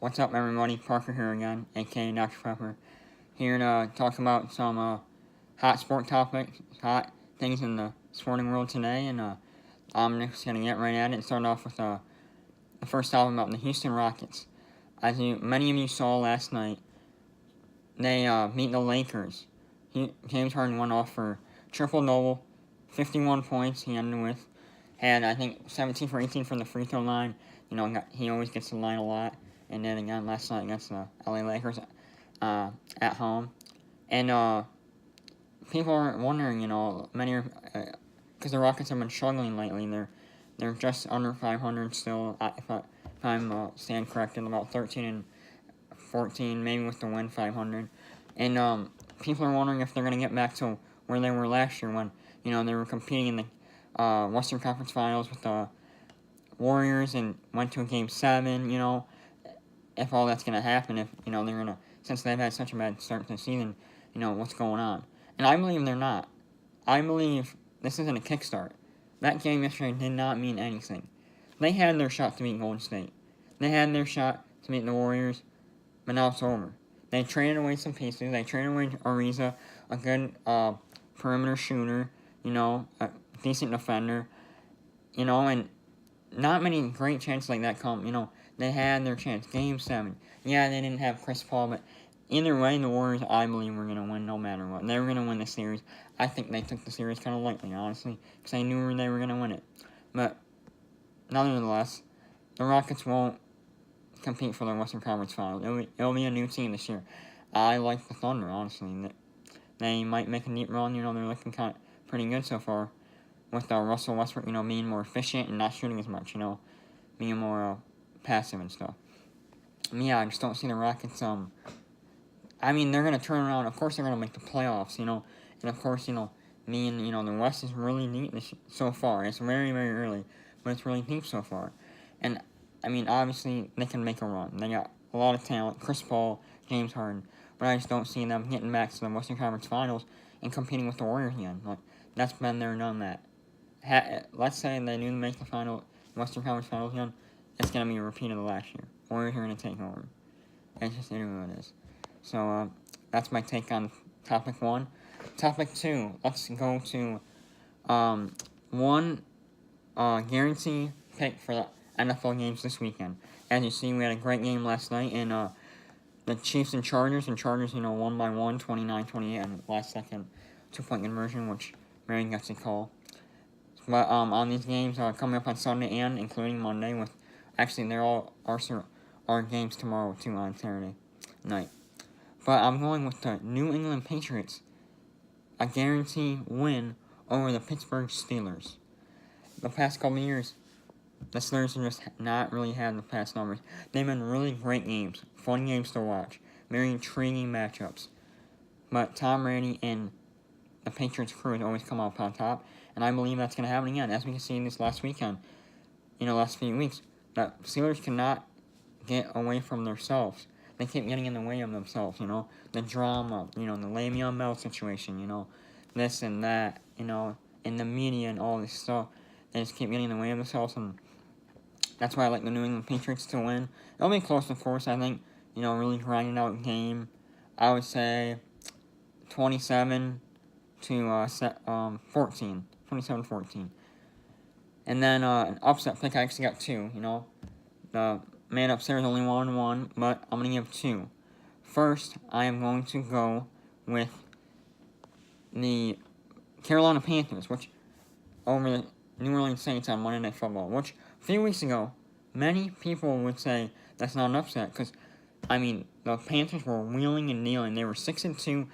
What's up, everybody? Parker here again, aka Dr. Pepper, here to talk about some hot sport topics, hot things in the sporting world today, and I'm just gonna get right at it and start off with the first topic about the Houston Rockets. As many of you saw last night, they beat the Lakers. James Harden went off for triple-double, 51 points he ended with, had I think 17 for 18 from the free throw line. He always gets the line a lot. And then again last night against the LA Lakers at home. And people are wondering, many because the Rockets have been struggling lately. They're just under 500 still, if I'm stand corrected, about 13 and 14, maybe with the win 500. And people are wondering if they're going to get back to where they were last year when, they were competing in the Western Conference Finals with the Warriors and went to a Game 7, if all that's going to happen, if, they're going to, since they've had such a bad start to the season, what's going on. And I believe they're not. I believe this isn't a kickstart. That game yesterday did not mean anything. They had their shot to beat Golden State. They had their shot to beat the Warriors, but now it's over. They traded away some pieces. They traded away Ariza, a good perimeter shooter, a decent defender, and not many great chances like that come, They had their chance. Game 7. Yeah, they didn't have Chris Paul, but either way, the Warriors, I believe, were going to win no matter what. They were going to win the series. I think they took the series kind of lightly, honestly, because they knew they were going to win it. But, nonetheless, the Rockets won't compete for the Western Conference Finals. It'll be a new team this year. I like the Thunder, honestly. They might make a deep run. They're looking kind of pretty good so far, with Russell Westbrook, being more efficient and not shooting as much, being more passive and stuff. Yeah, I just don't see the Rockets, they're going to turn around. Of course, they're going to make the playoffs, and of course, the West is really deep so far. It's very, very early, but it's really deep so far. And, obviously, they can make a run. They got a lot of talent, Chris Paul, James Harden, but I just don't see them getting back to the Western Conference Finals and competing with the Warriors again. That's been there, done that. Let's say they do make the Western Conference Finals again, it's going to be a repeat of the last year. Warriors are going to take over. It's just what it is. So, that's my take on topic 1. Topic 2, let's go to one guarantee pick for the NFL games this weekend. As you see, we had a great game last night in the Chiefs and Chargers. And Chargers, won by 29-28 on the last second 2-point conversion, which Mary gets a call. But on these games coming up on Sunday and including Monday, actually they're all our games tomorrow too on Saturday night. But I'm going with the New England Patriots, a guarantee win over the Pittsburgh Steelers. The past couple of years, the Steelers have just not really had the past numbers. They've been really great games, fun games to watch, very intriguing matchups. But Tom Brady and the Patriots crew has always come out on top. And I believe that's going to happen again. As we can see this last weekend, last few weeks, the Steelers cannot get away from themselves. They keep getting in the way of themselves, the drama, the Le'Veon Bell situation, this and that, in the media and all this stuff. They just keep getting in the way of themselves, and that's why I like the New England Patriots to win. It'll be close, of course, I think, really grinding out game. I would say 27 to 14. 27-14. And then an upset pick, I actually got 2, The man upstairs only won 1, but I'm going to give 2. First, I am going to go with the Carolina Panthers, which over the New Orleans Saints on Monday Night Football, which a few weeks ago, many people would say that's not an upset, because, the Panthers were wheeling and dealing. They were 6-2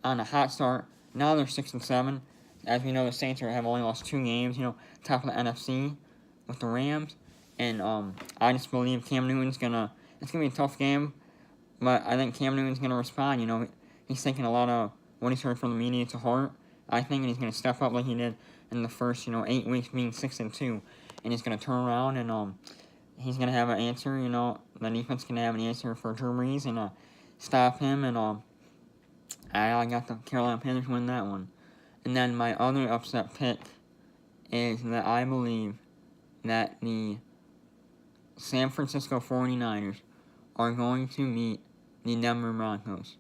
on a hot start. Now they're 6-7. As we know, the Saints have only lost 2 games, top of the NFC with the Rams. And I just believe Cam Newton's it's going to be a tough game, but I think Cam Newton's going to respond. He's taking a lot of what he's heard from the media to heart, I think, and he's going to step up like he did in the first, 8 weeks being 6-2. And he's going to turn around and he's going to have an answer, the defense can have an answer for Drew Brees and stop him. And I got the Carolina Panthers win that one. And then my other upset pick is that I believe that the San Francisco 49ers are going to meet the Denver Broncos.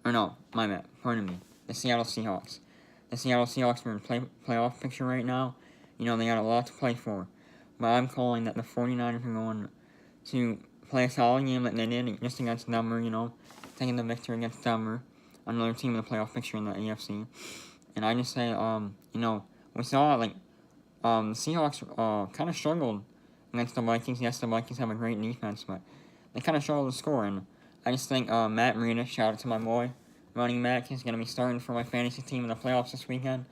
Or no, my bad, pardon me, the Seattle Seahawks. The Seattle Seahawks are in playoff picture right now. They got a lot to play for. But I'm calling that the 49ers are going to play a solid game that they did just against Denver, taking the victory against Denver, another team in the playoff picture in the AFC. And I just say, we saw, the Seahawks kind of struggled against the Vikings. Yes, the Vikings have a great defense, but they kind of struggled to score. And I just think Matt Marina, shout out to my boy, running back, he's going to be starting for my fantasy team in the playoffs this weekend.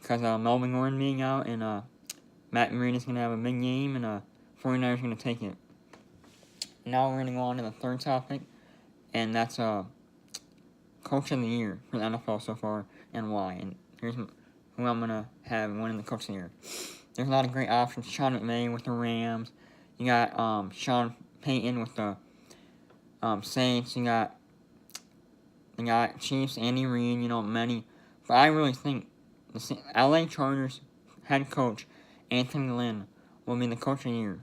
Because Melvin Gordon being out, and Matt Marina's going to have a big game, and 49ers are going to take it. Now we're going to go on to the third topic, and that's Coach of the Year for the NFL so far, and why. And here's who I'm going to have winning the Coach of the Year. There's a lot of great options. Sean McVay with the Rams. You got Sean Payton with the Saints. You got Chiefs, Andy Reid, many. But I really think the LA Chargers head coach, Anthony Lynn, will be the Coach of the Year.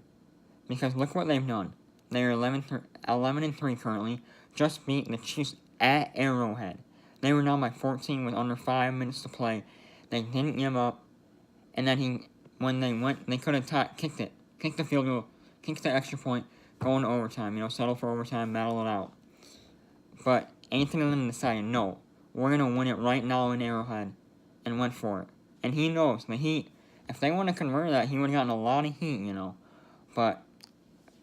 Because look what they've done. They are 11-3 currently. Just beat the Chiefs at Arrowhead. They were down by 14 with under 5 minutes to play. They didn't give up. And then when they went, they could have kicked the field goal, kicked the extra point, go into overtime, settle for overtime, battle it out. But Anthony Lynn decided, no, we're going to win it right now in Arrowhead, and went for it. And he knows the Heat, if they want to convert that, he would have gotten a lot of heat, But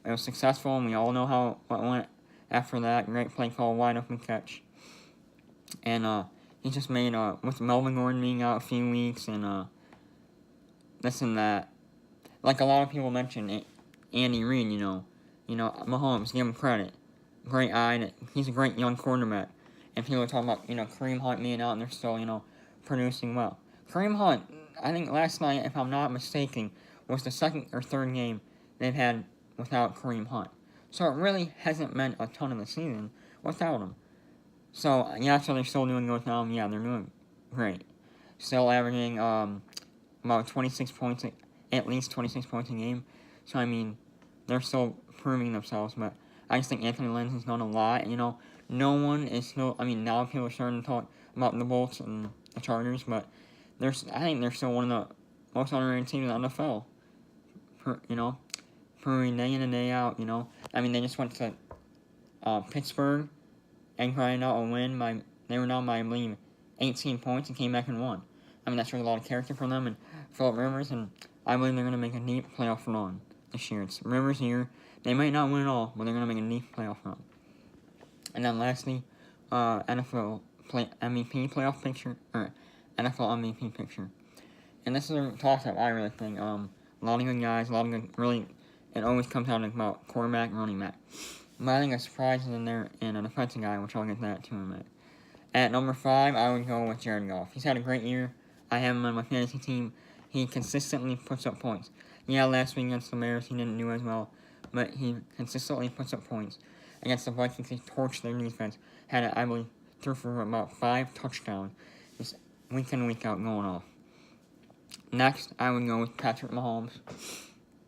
it was successful, and we all know what went after that. Great play call, wide open catch. And he just made, with Melvin Gordon being out a few weeks, and this and that. Like a lot of people mentioned, Andy Reid, Mahomes, give him credit. Great eye, he's a great young quarterback. And people are talking about, Kareem Hunt being out, and they're still, producing well. Kareem Hunt, I think last night, if I'm not mistaken, was the second or third game they've had without Kareem Hunt. So it really hasn't meant a ton of the season without him. So, yeah, so they're still doing good without him. Yeah, they're doing great. Still averaging about 26 points, at least 26 points a game. So, I mean, they're still proving themselves. But I just think Anthony Lynn has done a lot. No one is still, now people are starting to talk about the Bolts and the Chargers. But I think they're still one of the most underrated teams in the NFL. Proving day in and day out, they just went to Pittsburgh and grinded out a win they were down by, I believe, 18 points and came back and won. That shows a lot of character from them and Phillip Rivers, and I believe they're going to make a deep playoff run this year. It's Rivers' year. They might not win it all, but they're going to make a deep playoff run. And then lastly, NFL MVP playoff picture, or NFL MVP picture. And this is a toss-up, I really think. A lot of good guys, a lot of good, really, it always comes down to about quarterback and running back. But I think a surprise is in there, and a defensive guy, which I'll get that to in a minute. At number 5, I would go with Jared Goff. He's had a great year. I have him on my fantasy team. He consistently puts up points. Yeah, last week against the Bears, he didn't do as well, but he consistently puts up points. Against the Vikings, he torched their defense. I believe, threw for about 5 touchdowns. Just week in, week out, going off. Next, I would go with Patrick Mahomes.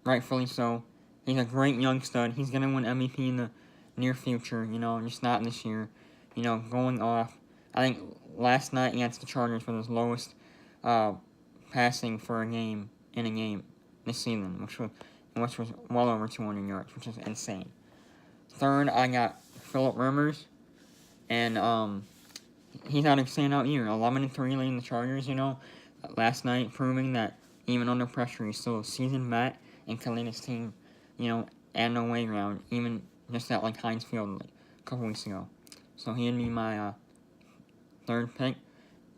Rightfully so. He's a great young stud. He's going to win MVP in the near future, just not this year. Going off. I think last night against the Chargers was his lowest passing for a game in a game this season, which was well over 200 yards, which is insane. Third, I got Phillip Rivers, and he's had a standout year. 11-3 leading the Chargers, last night, proving that even under pressure, he's still a seasoned vet and can lead his team, at no way round, even just at Heinz Field a couple weeks ago. So he'd be my third pick.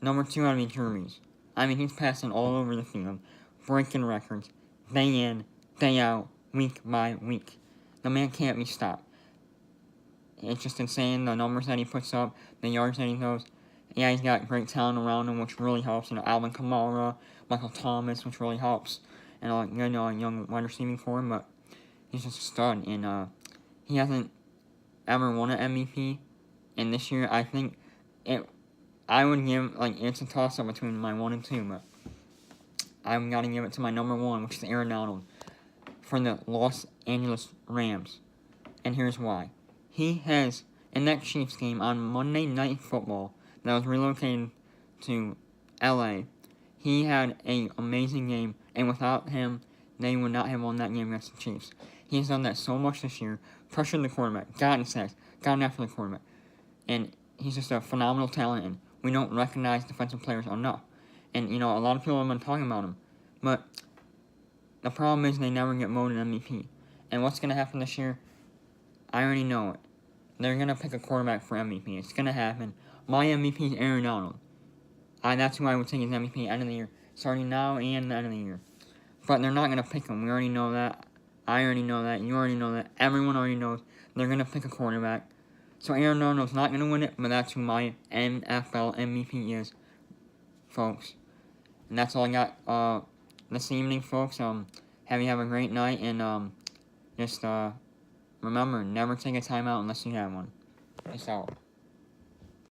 Number 2, I'd be Drew Brees. He's passing all over the field, breaking records, day in, day out, week by week. The man can't be stopped. It's just insane, the numbers that he puts up, the yards that he goes. Yeah, he's got great talent around him, which really helps. Alvin Kamara, Michael Thomas, which really helps. And a young wide receiving for him, but he's just a stud. And he hasn't ever won an MVP. And this year, I think I would give, it's a toss-up between my 1 and 2, but I'm going to give it to my number 1, which is Aaron Donald, for the Los Angeles Rams. And here's why. He has, in that Chiefs game on Monday Night Football that was relocated to LA, he had an amazing game, and without him, they would not have won that game against the Chiefs. He's done that so much this year, pressured the quarterback, gotten sacks, gotten after the quarterback, and he's just a phenomenal talent, and we don't recognize defensive players enough. And, a lot of people have been talking about him, but the problem is they never get voted MVP. And what's going to happen this year? I already know it. They're going to pick a quarterback for MVP. It's going to happen. My MVP is Aaron Donald. That's who I would take as MVP end of the year, starting now and the end of the year. But they're not going to pick him. We already know that. I already know that. You already know that. Everyone already knows. They're going to pick a quarterback. So Aaron Donald's not going to win it, but that's who my NFL MVP is, folks. And that's all I got this evening, folks. Have a great night, and just remember, never take a timeout unless you have one. Peace out.